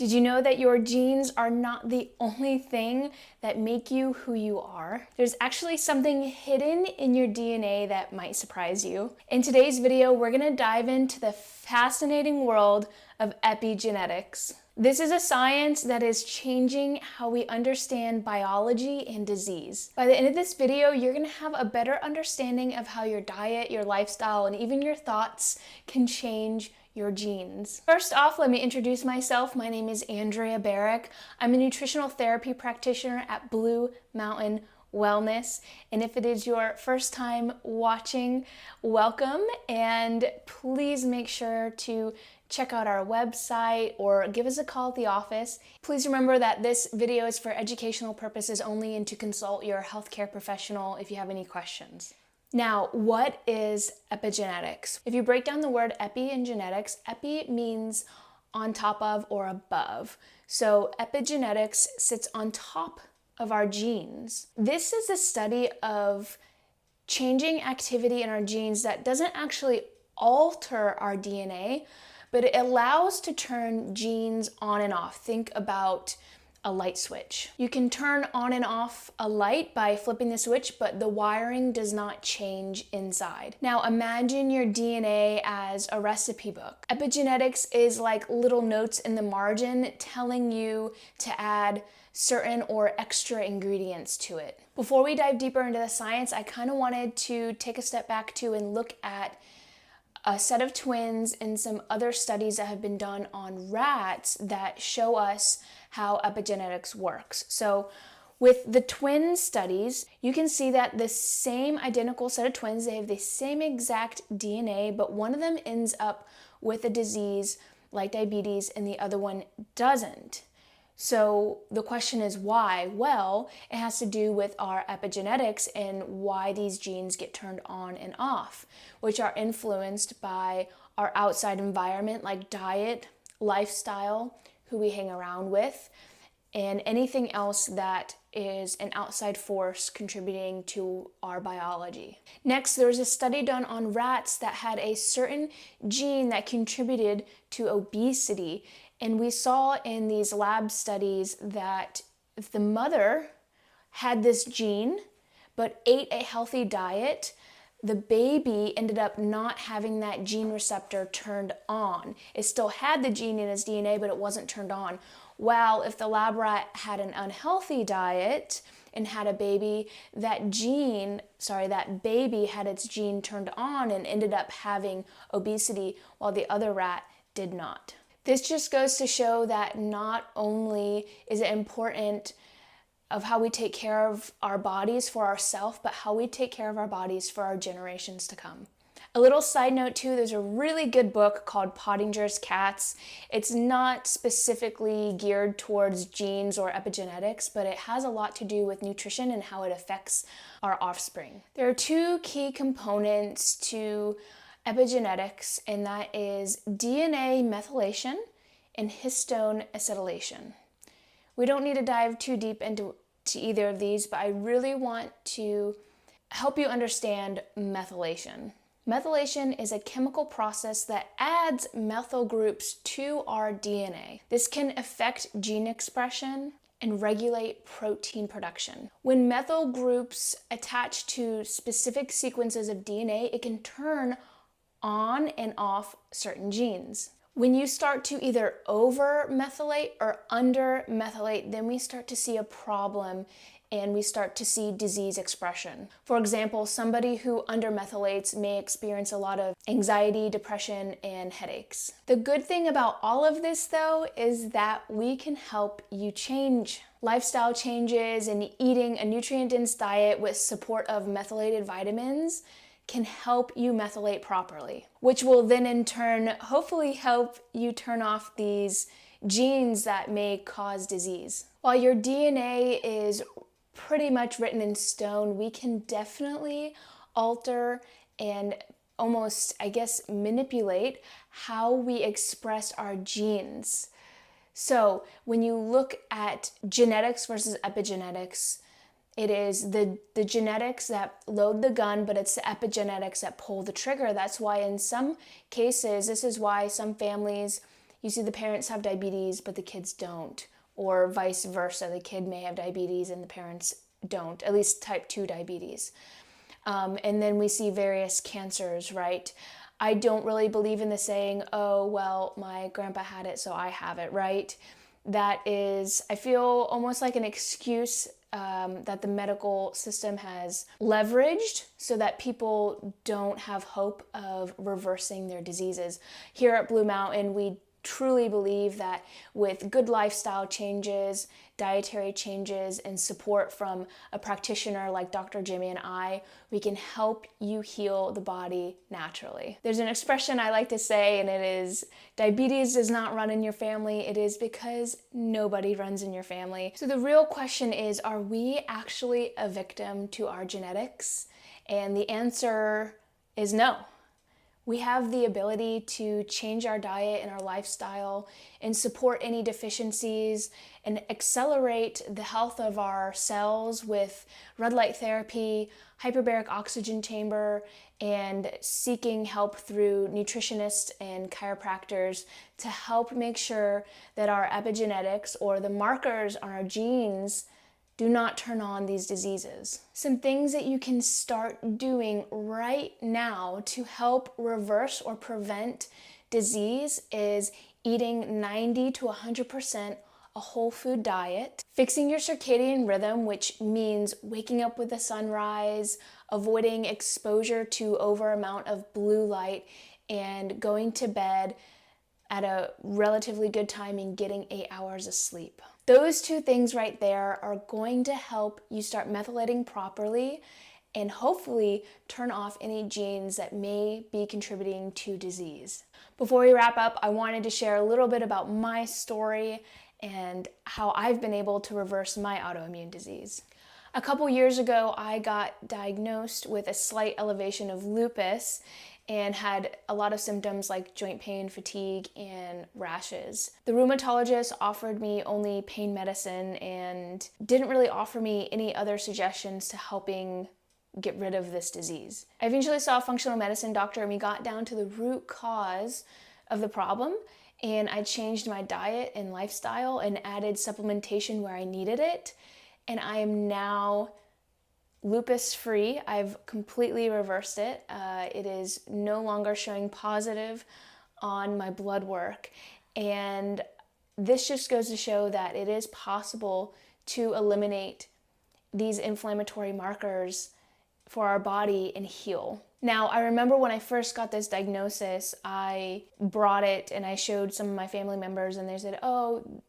Did you know that your genes are not the only thing that make you who you are? There's actually something hidden in your DNA that might surprise you. In today's video, we're gonna dive into the fascinating world of epigenetics. This is a science that is changing how we understand biology and disease. By the end of this video, you're gonna have a better understanding of how your diet, your lifestyle, and even your thoughts can change your genes. First off, let me introduce myself. My name is Andrea Barrick. I'm a nutritional therapy practitioner at Blue Mountain Wellness. And if it is your first time watching, welcome. And please make sure to check out our website or give us a call at the office. Please remember that this video is for educational purposes only and to consult your healthcare professional if you have any questions. Now, what is epigenetics? If you break down the word epi in genetics, epi means on top of or above. So epigenetics sits on top of our genes. This is a study of changing activity in our genes that doesn't actually alter our DNA, but it allows to turn genes on and off. Think about a light switch. You can turn on and off a light by flipping the switch, but the wiring does not change inside. Now imagine your DNA as a recipe book. Epigenetics is like little notes in the margin telling you to add certain or extra ingredients to it. Before we dive deeper into the science, I kind of wanted to take a step back too and look at a set of twins and some other studies that have been done on rats that show us how epigenetics works. So with the twin studies, you can see that the same identical set of twins, they have the same exact DNA, but one of them ends up with a disease like diabetes and the other one doesn't. So the question is why? Well, it has to do with our epigenetics and why these genes get turned on and off, which are influenced by our outside environment like diet, lifestyle, who we hang around with, and anything else that is an outside force contributing to our biology. Next, there was a study done on rats that had a certain gene that contributed to obesity. And we saw in these lab studies that if the mother had this gene but ate a healthy diet, the baby ended up not having that gene receptor turned on. It still had the gene in its DNA, but it wasn't turned on. While if the lab rat had an unhealthy diet and had a baby, that baby had its gene turned on and ended up having obesity, while the other rat did not. This just goes to show that not only is it important of how we take care of our bodies for ourselves, but how we take care of our bodies for our generations to come. A little side note too, there's a really good book called Pottinger's Cats. It's not specifically geared towards genes or epigenetics, but it has a lot to do with nutrition and how it affects our offspring. There are two key components to epigenetics, and that is DNA methylation and histone acetylation. We don't need to dive too deep into either of these, but I really want to help you understand methylation. Methylation is a chemical process that adds methyl groups to our DNA. This can affect gene expression and regulate protein production. When methyl groups attach to specific sequences of DNA, it can turn on and off certain genes. When you start to either over-methylate or under-methylate, then we start to see a problem and we start to see disease expression. For example, somebody who under-methylates may experience a lot of anxiety, depression, and headaches. The good thing about all of this, though, is that we can help you change. Lifestyle changes and eating a nutrient-dense diet with support of methylated vitamins can help you methylate properly, which will then in turn hopefully help you turn off these genes that may cause disease. While your DNA is pretty much written in stone, we can definitely alter and almost, manipulate how we express our genes. So when you look at genetics versus epigenetics, it is the genetics that load the gun, but it's the epigenetics that pull the trigger. That's why in some cases, this is why some families you see the parents have diabetes, but the kids don't, or vice versa. The kid may have diabetes and the parents don't, at least type 2 diabetes. And then we see various cancers, right? I don't really believe in the saying, oh, well, my grandpa had it, so I have it, right? That is, I feel almost like an excuse that the medical system has leveraged so that people don't have hope of reversing their diseases. Here at Blue Mountain, we truly believe that with good lifestyle changes, dietary changes, and support from a practitioner like Dr. Jimmy and I, we can help you heal the body naturally. There's an expression I like to say, and it is, diabetes does not run in your family. It is because nobody runs in your family. So the real question is, are we actually a victim to our genetics? And the answer is no. We have the ability to change our diet and our lifestyle and support any deficiencies and accelerate the health of our cells with red light therapy, hyperbaric oxygen chamber, and seeking help through nutritionists and chiropractors to help make sure that our epigenetics, or the markers on our genes, do not turn on these diseases. Some things that you can start doing right now to help reverse or prevent disease is eating 90 to 100% a whole food diet, fixing your circadian rhythm, which means waking up with the sunrise, avoiding exposure to over amount of blue light, and going to bed at a relatively good time and getting 8 hours of sleep. Those two things right there are going to help you start methylating properly and hopefully turn off any genes that may be contributing to disease. Before we wrap up, I wanted to share a little bit about my story and how I've been able to reverse my autoimmune disease. A couple years ago, I got diagnosed with a slight elevation of lupus and had a lot of symptoms like joint pain, fatigue, and rashes. The rheumatologist offered me only pain medicine and didn't really offer me any other suggestions to helping get rid of this disease. I eventually saw a functional medicine doctor and we got down to the root cause of the problem, and I changed my diet and lifestyle and added supplementation where I needed it, and I am now lupus free. I've completely reversed it. It is no longer showing positive on my blood work. And this just goes to show that it is possible to eliminate these inflammatory markers for our body and heal. Now, I remember when I first got this diagnosis, I brought it and I showed some of my family members, and they said, oh,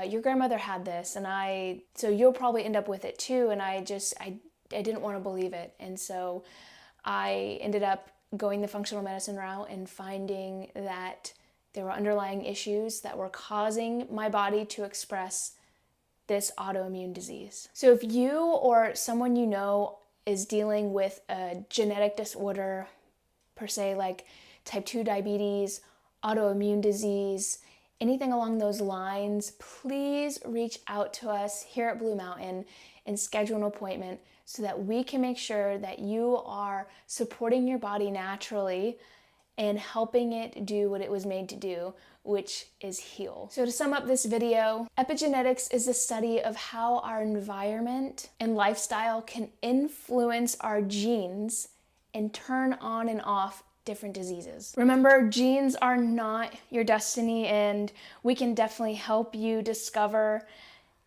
your grandmother had this, and so you'll probably end up with it too. And I didn't want to believe it. And so I ended up going the functional medicine route and finding that there were underlying issues that were causing my body to express this autoimmune disease. So if you or someone you know is dealing with a genetic disorder, per se, like type 2 diabetes, autoimmune disease, anything along those lines, please reach out to us here at Blue Mountain and schedule an appointment so that we can make sure that you are supporting your body naturally and helping it do what it was made to do, which is heal. So to sum up this video, epigenetics is the study of how our environment and lifestyle can influence our genes and turn on and off different diseases. Remember, genes are not your destiny, and we can definitely help you discover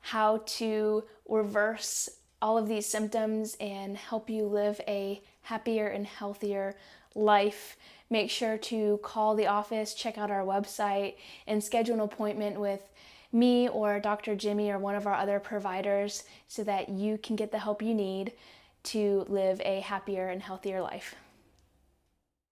how to reverse all of these symptoms and help you live a happier and healthier life. Make sure to call the office, check out our website, and schedule an appointment with me or Dr. Jimmy or one of our other providers so that you can get the help you need to live a happier and healthier life.